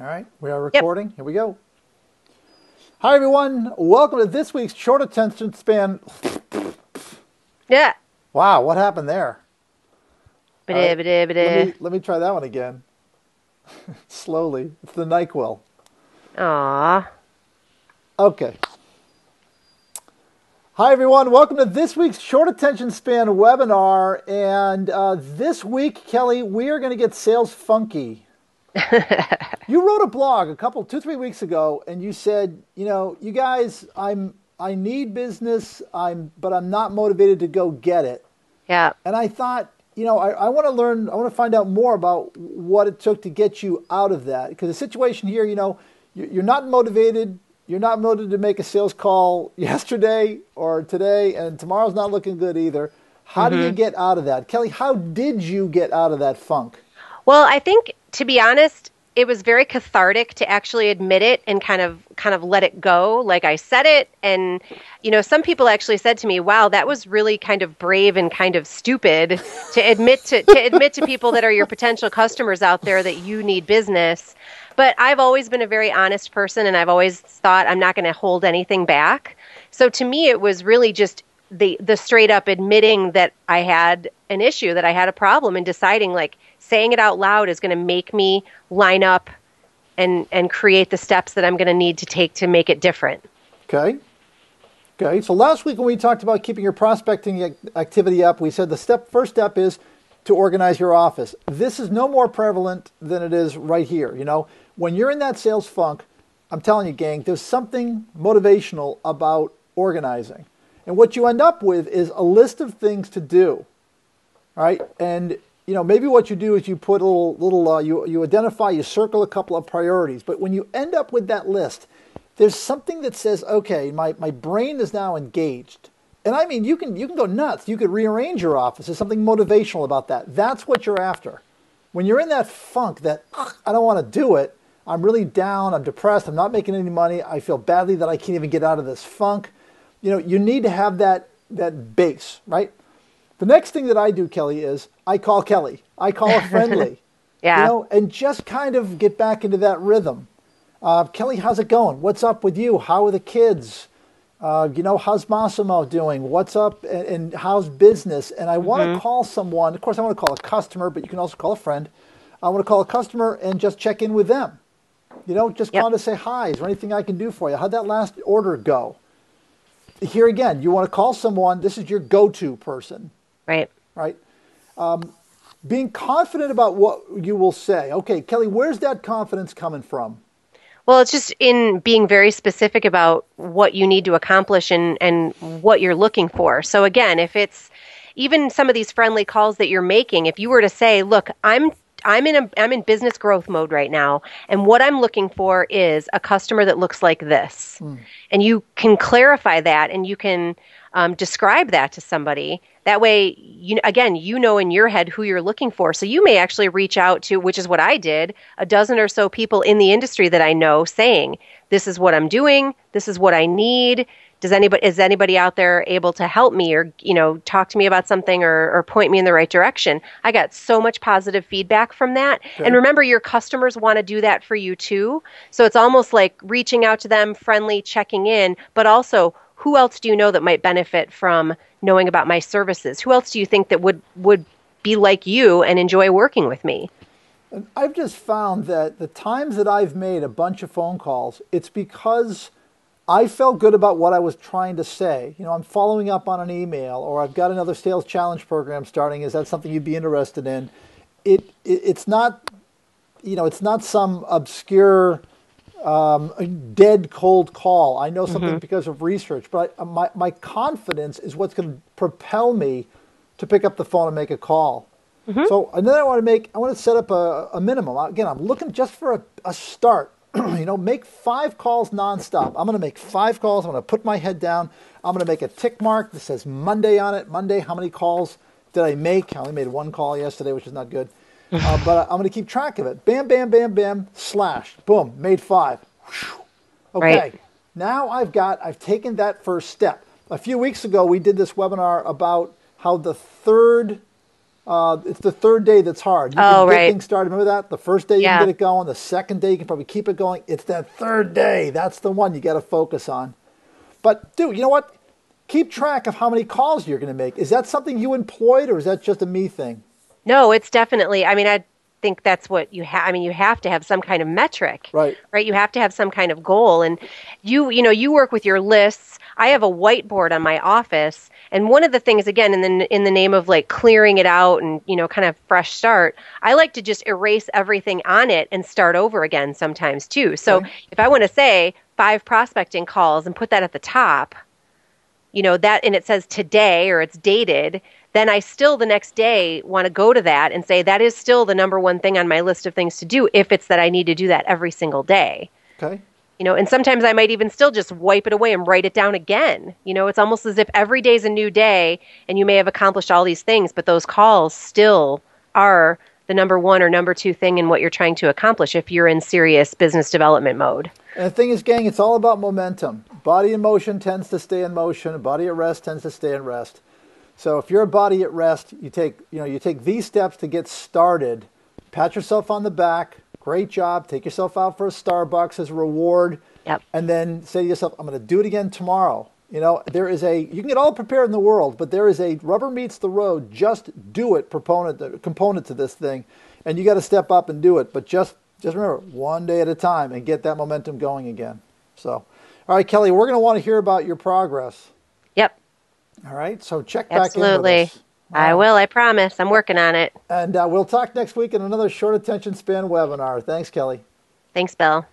All right, we are recording. Yep. Here we go. Hi, everyone. Welcome to this week's Short Attention Span. Yeah. Wow, what happened there? Right. Let me try that one again. Slowly. It's the NyQuil. Aww. Okay. Hi, everyone. Welcome to this week's Short Attention Span webinar. And this week, Kelly, we are going to get sales funky. You wrote a blog 2-3 weeks ago, and you said, you guys, I need business, but I'm not motivated to go get it. Yeah. And I thought, I want to learn, I want to find out more about what it took to get you out of that. Because the situation here, you're not motivated. You're not motivated to make a sales call yesterday or today, and tomorrow's not looking good either. How do you get out of that? Kelly, how did you get out of that funk? Well, I think, to be honest, it was very cathartic to actually admit it and kind of let it go. Like I said it, and some people actually said to me, "Wow, that was really kind of brave and kind of stupid to admit to people that are your potential customers out there that you need business." But I've always been a very honest person, and I've always thought I'm not going to hold anything back. So to me, it was really just the straight up admitting that I had an issue, that I had a problem, and deciding saying it out loud is going to make me line up and create the steps that I'm going to need to take to make it different. Okay. So last week when we talked about keeping your prospecting activity up, we said the first step is to organize your office. This is no more prevalent than it is right here. When you're in that sales funk, I'm telling you, gang, there's something motivational about organizing. And what you end up with is a list of things to do. All right. And maybe what you do is you put you identify, you circle a couple of priorities. But when you end up with that list, there's something that says, okay, my brain is now engaged. And I mean, you can go nuts. You could rearrange your office. There's something motivational about that. That's what you're after. When you're in that funk that, I don't want to do it, I'm really down, I'm depressed, I'm not making any money, I feel badly that I can't even get out of this funk. You need to have that base, right? The next thing that I do, Kelly, is I call Kelly. I call her friendly. Yeah. And just kind of get back into that rhythm. Kelly, how's it going? What's up with you? How are the kids? How's Massimo doing? What's up? And how's business? And I want to call someone. Of course, I want to call a customer, but you can also call a friend. I want to call a customer and just check in with them. Just call to say hi. Is there anything I can do for you? How'd that last order go? Here again, you want to call someone. This is your go-to person. Right. Being confident about what you will say. Okay, Kelly, where's that confidence coming from? Well, it's just in being very specific about what you need to accomplish and what you're looking for. So again, if it's even some of these friendly calls that you're making, if you were to say, look, I'm in business growth mode right now, and what I'm looking for is a customer that looks like this. And you can clarify that, and you can describe that to somebody. That way, you know in your head who you're looking for. So you may actually reach out to, which is what I did, a dozen or so people in the industry that I know, saying, this is what I'm doing, this is what I need. Is anybody out there able to help me or, talk to me about something or point me in the right direction? I got so much positive feedback from that. Okay. And remember, your customers want to do that for you too. So it's almost like reaching out to them, friendly, checking in, but also, who else do you know that might benefit from knowing about my services? Who else do you think that would be like you and enjoy working with me? And I've just found that the times that I've made a bunch of phone calls, it's because I felt good about what I was trying to say. I'm following up on an email, or I've got another sales challenge program starting. Is that something you'd be interested in? It's not, it's not some obscure, dead cold call. I know something because of research, but my confidence is what's going to propel me to pick up the phone and make a call. So, and then I want to set up a minimum. Again, I'm looking just for a start. Make 5 calls nonstop. I'm going to make 5 calls. I'm going to put my head down. I'm going to make a tick mark that says Monday on it. Monday, how many calls did I make? I only made 1 call yesterday, which is not good. But I'm going to keep track of it. Bam, bam, bam, bam, slash. Boom, made 5. Okay, right. Now I've taken that first step. A few weeks ago, we did this webinar about how the third It's the third day that's hard. You can Oh, get right. things started. Remember that? The first day you can Yeah. get it going. The second day you can probably keep it going. It's that third day. That's the one you got to focus on. But dude, you know what? Keep track of how many calls you're going to make. Is that something you employed, or is that just a me thing? No, it's definitely, I mean, I think that's what you have. I mean, you have to have some kind of metric, Right. right? You have to have some kind of goal. And you work with your lists. I have a whiteboard on my office. And one of the things, again, in the name of like clearing it out and, kind of fresh start, I like to just erase everything on it and start over again sometimes too. So Okay. if I want to say 5 prospecting calls and put that at the top, that, and it says today or it's dated, then I still the next day want to go to that and say that is still the number one thing on my list of things to do if it's that I need to do that every single day. Okay. And sometimes I might even still just wipe it away and write it down again. It's almost as if every day's a new day and you may have accomplished all these things, but those calls still are the number one or number two thing in what you're trying to accomplish if you're in serious business development mode. And the thing is, gang, it's all about momentum. Body in motion tends to stay in motion. Body at rest tends to stay in rest. So if you're a body at rest, you take these steps to get started. Pat yourself on the back. Great job. Take yourself out for a Starbucks as a reward. Yep. And then say to yourself, I'm going to do it again tomorrow. You can get all prepared in the world, but there is a rubber meets the road, just do it component to this thing. And you got to step up and do it. But just remember, one day at a time and get that momentum going again. So, all right, Kelly, we're going to want to hear about your progress. Yep. All right, so check back in Absolutely. with us. I will. I promise. I'm working on it. And we'll talk next week in another short attention span webinar. Thanks, Kelly. Thanks, Bill.